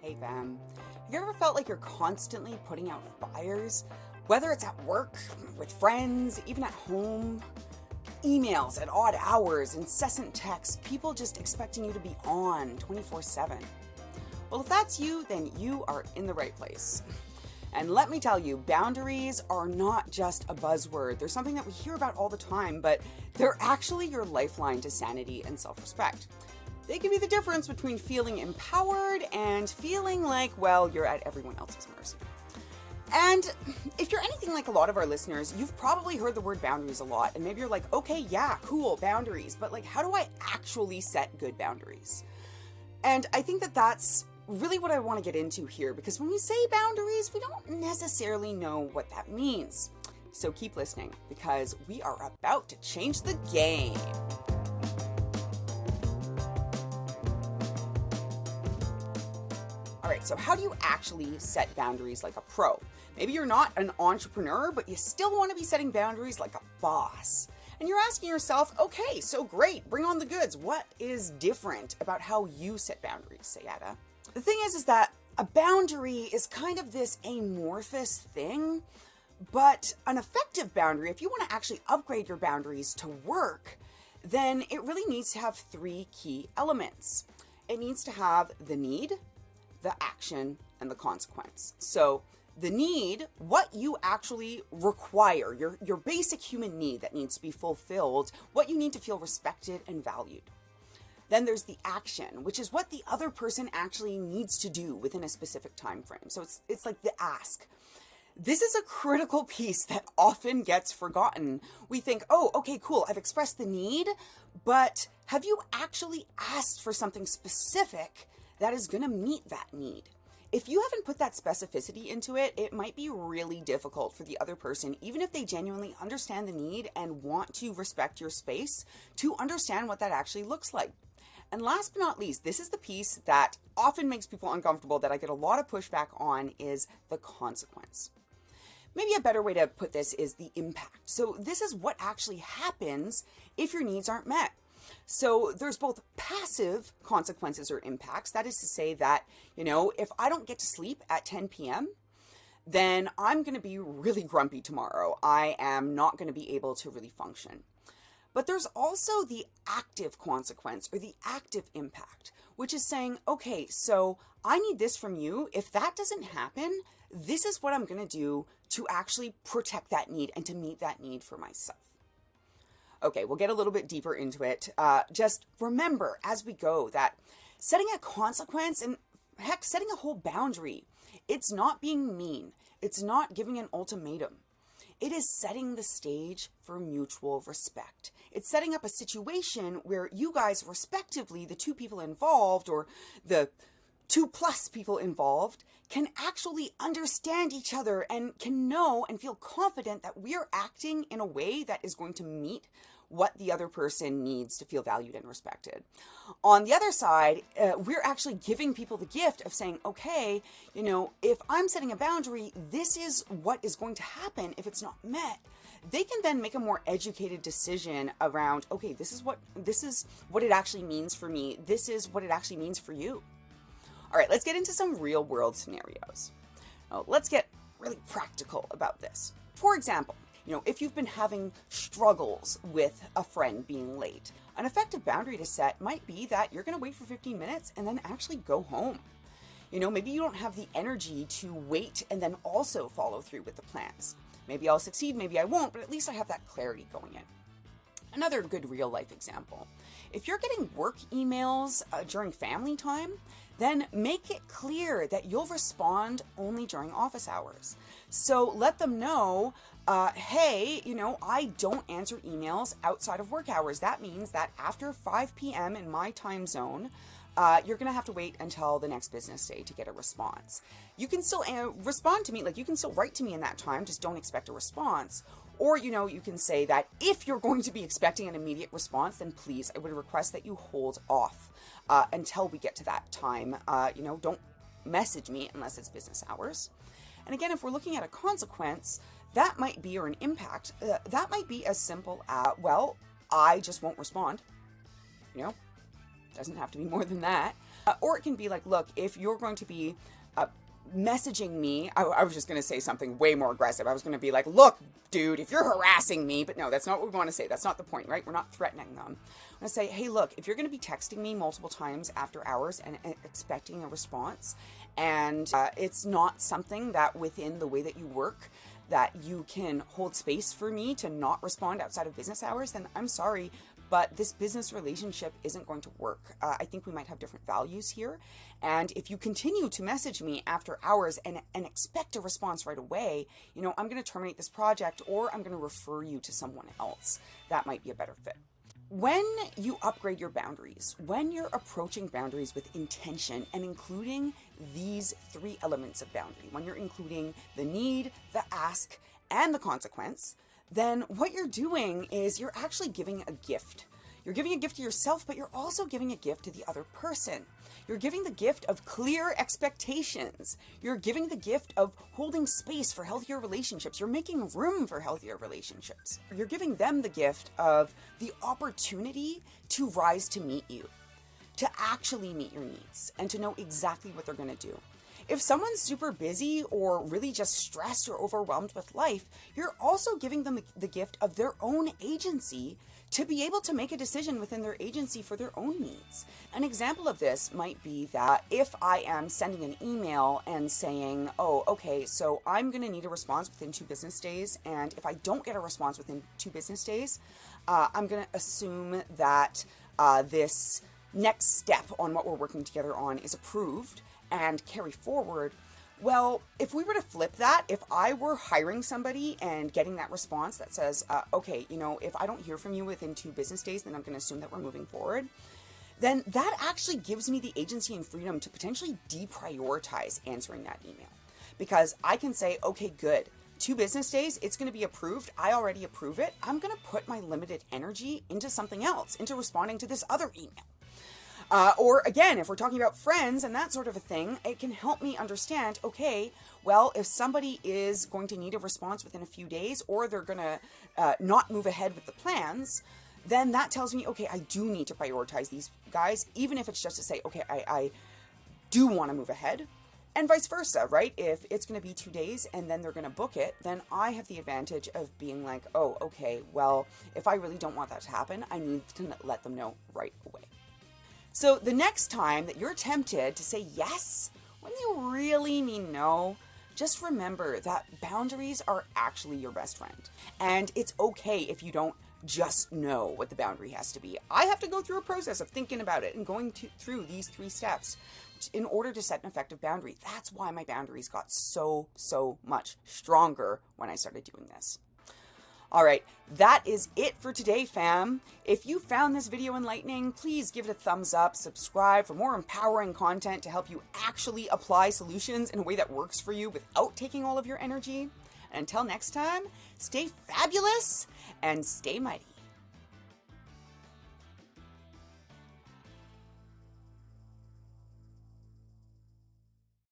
Hey fam, have you ever felt like you're constantly putting out fires? Whether it's at work, with friends, even at home, emails at odd hours, incessant texts, people just expecting you to be on 24/7. Well, if that's you, then you are in the right place. And let me tell you, boundaries are not just a buzzword. They're something that we hear about all the time, but they're actually your lifeline to sanity and self-respect. They can be the difference between feeling empowered and feeling like, well, you're at everyone else's mercy. And if you're anything like a lot of our listeners, you've probably heard the word boundaries a lot. And maybe you're like, okay, yeah, cool, boundaries. But like, how do I actually set good boundaries? And I think that that's really what I want to get into here, because when we say boundaries, we don't necessarily know what that means. So keep listening, because we are about to change the game. All right, so how do you actually set boundaries like a pro? Maybe you're not an entrepreneur, but you still want to be setting boundaries like a boss. And you're asking yourself, okay, so great, bring on the goods. What is different about how you set boundaries, Sayada? The thing is that a boundary is kind of this amorphous thing, but an effective boundary, if you want to actually upgrade your boundaries to work, then it really needs to have three key elements. It needs to have the need, the action, and the consequence. So the need, what you actually require, your basic human need that needs to be fulfilled, what you need to feel respected and valued. Then there's the action, which is what the other person actually needs to do within a specific time frame. So it's like the ask. This is a critical piece that often gets forgotten. We think, oh, okay, cool, I've expressed the need, but have you actually asked for something specific that is going to meet that need? If you haven't put that specificity into it, it might be really difficult for the other person, even if they genuinely understand the need and want to respect your space, to understand what that actually looks like. And last but not least, this is the piece that often makes people uncomfortable, that I get a lot of pushback on, is the consequence. Maybe a better way to put this is the impact. So this is what actually happens if your needs aren't met. So there's both passive consequences or impacts. That is to say that, if I don't get to sleep at 10 p.m., then I'm going to be really grumpy tomorrow. I am not going to be able to really function. But there's also the active consequence or the active impact, which is saying, okay, so I need this from you. If that doesn't happen, this is what I'm going to do to actually protect that need and to meet that need for myself. Okay, we'll get a little bit deeper into it. Just remember as we go that setting a consequence, and heck, setting a whole boundary, it's not being mean. It's not giving an ultimatum. It is setting the stage for mutual respect. It's setting up a situation where you guys, respectively, the two people involved, or the 2+ people involved, can actually understand each other and can know and feel confident that we are acting in a way that is going to meet what the other person needs to feel valued and respected. On the other side, we're actually giving people the gift of saying, okay, if I'm setting a boundary, this is what is going to happen if it's not met. They can then make a more educated decision around, okay, this is what it actually means for me. This is what it actually means for you. All right, let's get into some real world scenarios. Let's get really practical about this. For example, if you've been having struggles with a friend being late, an effective boundary to set might be that you're going to wait for 15 minutes and then actually go home. Maybe you don't have the energy to wait and then also follow through with the plans. Maybe I'll succeed, maybe I won't, but at least I have that clarity going in. Another good real life example. If you're getting work emails during family time, then make it clear that you'll respond only during office hours. So let them know, hey, I don't answer emails outside of work hours. That means that after 5 p.m. in my time zone, you're going to have to wait until the next business day to get a response. You can still respond to me, like you can still write to me in that time, just don't expect a response. Or, you can say that if you're going to be expecting an immediate response, then please, I would request that you hold off until we get to that time. Don't message me unless it's business hours. And again, if we're looking at a consequence, that might be, or an impact, that might be as simple as, well, I just won't respond. Doesn't have to be more than that. Or it can be like, look, if you're going to be messaging me, I was just going to say something way more aggressive. I was going to be like, look, dude, if you're harassing me, but no, that's not what we want to say. That's not the point, right? We're not threatening them. I'm going to say, hey, look, if you're going to be texting me multiple times after hours and expecting a response, and it's not something that within the way that you work, that you can hold space for me to not respond outside of business hours, then I'm sorry, but this business relationship isn't going to work. I think we might have different values here. And if you continue to message me after hours and expect a response right away, I'm going to terminate this project, or I'm going to refer you to someone else. That might be a better fit. When you upgrade your boundaries, when you're approaching boundaries with intention and including these 3 elements of boundary, when you're including the need, the ask, and the consequence, then what you're doing is you're actually giving a gift. You're giving a gift to yourself, but you're also giving a gift to the other person. You're giving the gift of clear expectations. You're giving the gift of holding space for healthier relationships. You're making room for healthier relationships. You're giving them the gift of the opportunity to rise to meet you, to actually meet your needs, and to know exactly what they're going to do. If someone's super busy or really just stressed or overwhelmed with life, you're also giving them the gift of their own agency to be able to make a decision within their agency for their own needs. An example of this might be that if I am sending an email and saying, oh, okay, so I'm going to need a response within 2 business days, and if I don't get a response within 2 business days, I'm going to assume that this next step on what we're working together on is approved and carry forward. Well, if we were to flip that, if I were hiring somebody and getting that response that says, okay, if I don't hear from you within 2 business days, then I'm going to assume that we're moving forward, then that actually gives me the agency and freedom to potentially deprioritize answering that email. Because I can say, okay, good, 2 business days, it's going to be approved. I already approve it. I'm going to put my limited energy into something else, into responding to this other email. Or again, if we're talking about friends and that sort of a thing, it can help me understand, okay, well, if somebody is going to need a response within a few days, or they're going to not move ahead with the plans, then that tells me, okay, I do need to prioritize these guys, even if it's just to say, okay, I do want to move ahead. And vice versa, right? If it's going to be 2 days and then they're going to book it, then I have the advantage of being like, oh, okay, well, if I really don't want that to happen, I need to let them know right away. So the next time that you're tempted to say yes when you really mean no, just remember that boundaries are actually your best friend. And it's okay if you don't just know what the boundary has to be. I have to go through a process of thinking about it and going through these 3 steps in order to set an effective boundary. That's why my boundaries got so much stronger when I started doing this. All right, that is it for today, fam. If you found this video enlightening, please give it a thumbs up, subscribe for more empowering content to help you actually apply solutions in a way that works for you without taking all of your energy. And until next time, stay fabulous and stay mighty.